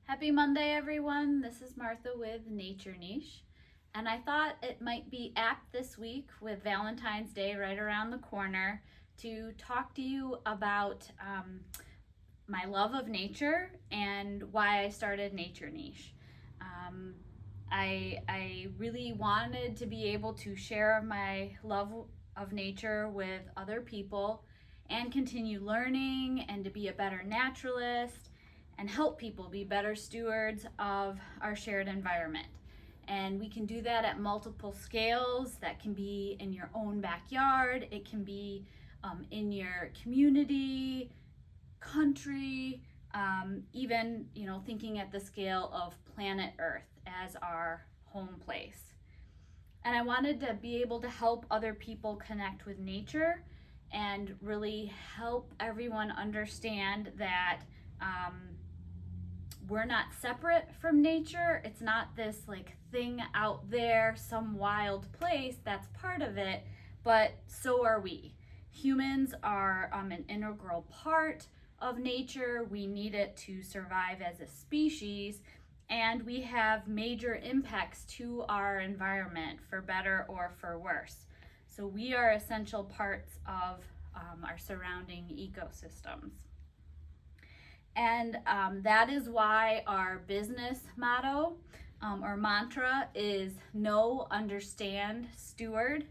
Happy Monday, everyone. This is Martha with Nature Niche, and I thought it might be apt this week with Valentine's Day right around the corner to talk to you about my love of nature and why I started Nature Niche. Um, I really wanted to be able to share my love of nature with other people and continue learning and to be a better naturalist and help people be better stewards of our shared environment. And we can do that at multiple scales. That can be in your own backyard, it can be in your community, country, even thinking at the scale of planet Earth as our home place. And I wanted to be able to help other people connect with nature and really help everyone understand that we're not separate from nature. It's not this thing out there, some wild place that's part of it, but so are we. Humans are an integral part of nature. We need it to survive as a species, and we have major impacts to our environment for better or for worse. So we are essential parts of our surrounding ecosystems. And that is why our business motto or mantra is know, understand, steward.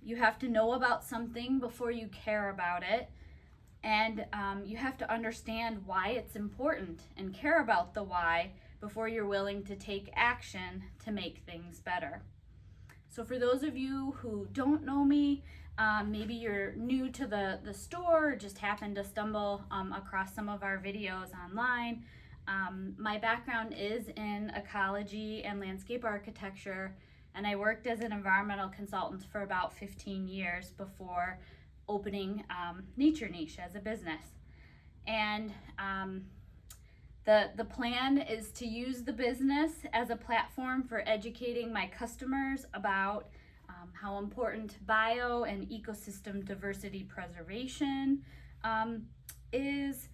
You have to know about something before you care about it. And you have to understand why it's important and care about the why before you're willing to take action to make things better. So for those of you who don't know me, maybe you're new to the store or just happened to stumble across some of our videos online. My background is in ecology and landscape architecture, and I worked as an environmental consultant for about 15 years before opening Nature Niche as a business. And the plan is to use the business as a platform for educating my customers about how important bio and ecosystem diversity preservation is,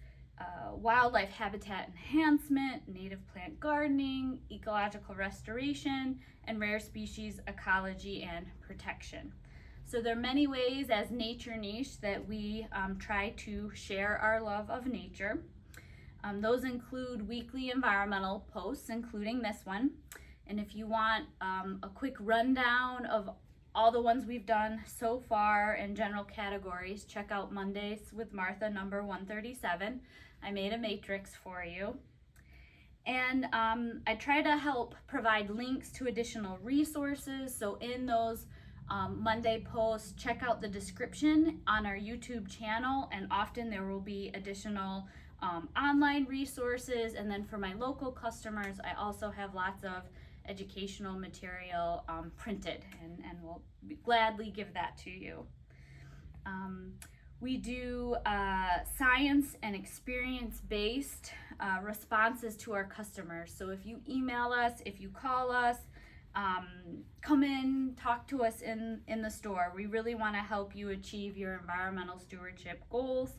wildlife habitat enhancement, native plant gardening, ecological restoration, and rare species ecology and protection. So there are many ways as Nature Niche that we try to share our love of nature. Those include weekly environmental posts, including this one. And if you want a quick rundown of all the ones we've done so far in general categories, check out Mondays with Martha number 137. I made a matrix for you. And I try to help provide links to additional resources. So in those Monday posts, check out the description on our YouTube channel, and often there will be additional online resources. And then for my local customers, I also have lots of educational material printed, and we'll gladly give that to you. We do science and experience-based responses to our customers. So if you email us, if you call us, come in, talk to us in the store. We really want to help you achieve your environmental stewardship goals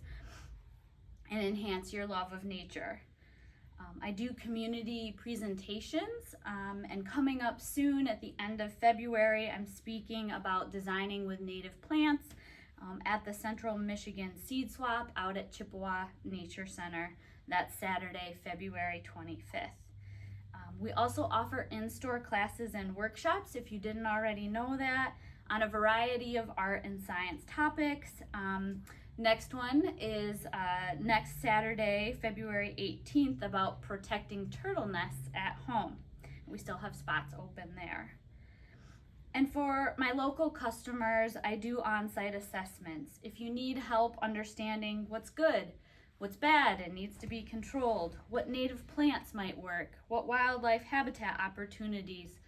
and enhance your love of nature. I do community presentations, and coming up soon at the end of February, I'm speaking about designing with native plants at the Central Michigan Seed Swap out at Chippewa Nature Center. That's Saturday, February 25th. We also offer in-store classes and workshops, if you didn't already know that, on a variety of art and science topics. Next one is next Saturday, February 18th, about protecting turtle nests at home. We still have spots open there. And for my local customers, I do on-site assessments. If you need help understanding what's good, what's bad and needs to be controlled, what native plants might work, what wildlife habitat opportunities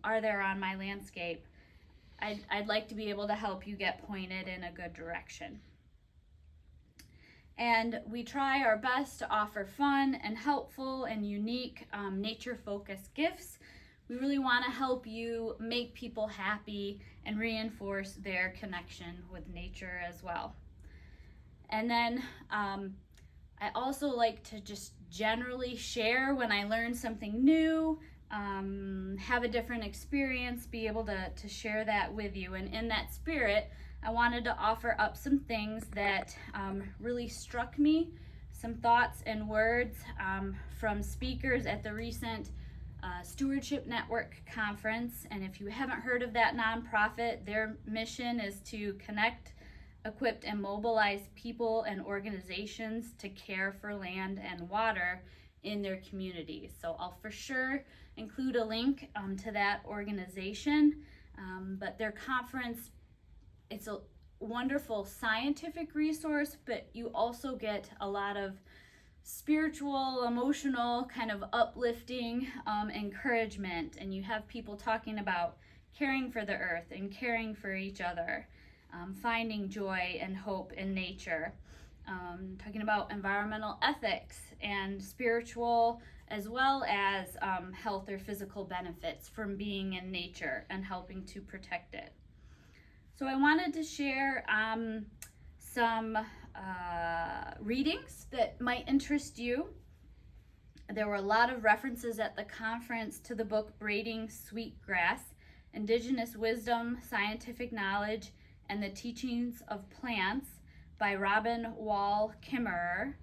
are there on my landscape, I'd like to be able to help you get pointed in a good direction. And we try our best to offer fun and helpful and unique nature-focused gifts. We really want to help you make people happy and reinforce their connection with nature as well. And then I also like to just generally share when I learn something new, have a different experience, be able to share that with you. And in that spirit, I wanted to offer up some things that really struck me, some thoughts and words from speakers at the recent Stewardship Network conference. And if you haven't heard of that nonprofit, their mission is to connect, equip, and mobilize people and organizations to care for land and water in their communities. So I'll for sure include a link to that organization. But their conference, it's a wonderful scientific resource, but you also get a lot of spiritual, emotional, kind of uplifting encouragement. And you have people talking about caring for the earth and caring for each other, finding joy and hope in nature, talking about environmental ethics and spiritual as well as health or physical benefits from being in nature and helping to protect it. So I wanted to share some readings that might interest you. There were a lot of references at the conference to the book Braiding Sweetgrass, Indigenous Wisdom, Scientific Knowledge, and the Teachings of Plants by Robin Wall Kimmerer.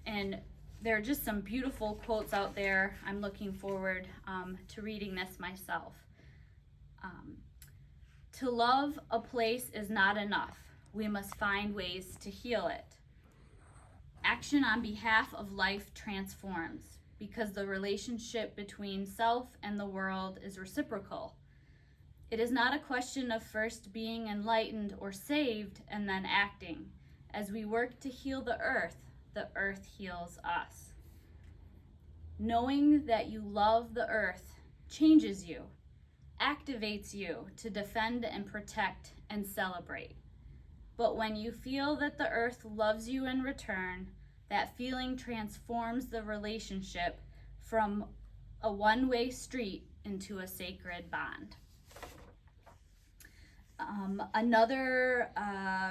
And there are just some beautiful quotes out there. I'm looking forward to reading this myself. To love a place is not enough. We must find ways to heal it. Action on behalf of life transforms because the relationship between self and the world is reciprocal. It is not a question of first being enlightened or saved and then acting. As we work to heal the earth heals us. Knowing that you love the earth changes you, activates you to defend and protect and celebrate. But when you feel that the earth loves you in return, that feeling transforms the relationship from a one-way street into a sacred bond. Another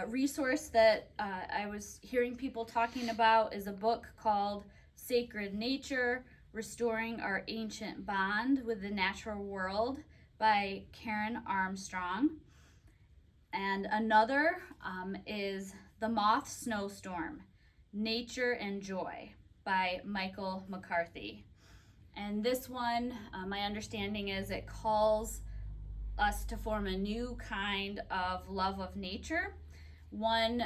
resource that I was hearing people talking about is a book called Sacred Nature, Restoring Our Ancient Bond with the Natural World by Karen Armstrong. And another is The Moth Snowstorm, Nature and Joy by Michael McCarthy. And this one, my understanding is it calls us to form a new kind of love of nature, one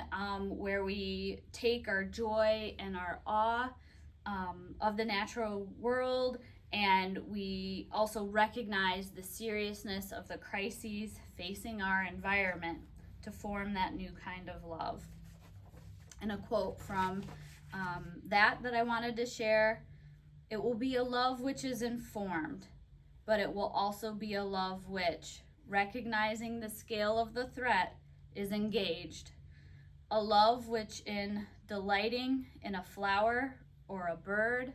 where we take our joy and our awe of the natural world, and we also recognize the seriousness of the crises facing our environment to form that new kind of love. And a quote from that I wanted to share: "It will be a love which is informed, but it will also be a love which, recognizing the scale of the threat, is engaged. A love which, in delighting in a flower or a bird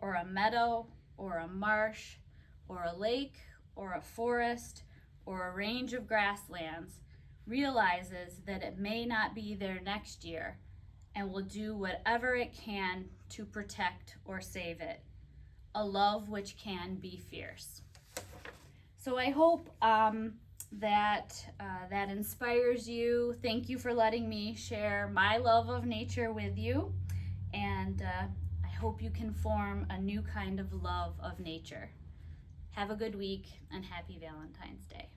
or a meadow or a marsh or a lake or a forest or a range of grasslands, realizes that it may not be there next year and will do whatever it can to protect or save it. A love which can be fierce." So I hope that inspires you. Thank you for letting me share my love of nature with you. And I hope you can form a new kind of love of nature. Have a good week and happy Valentine's Day.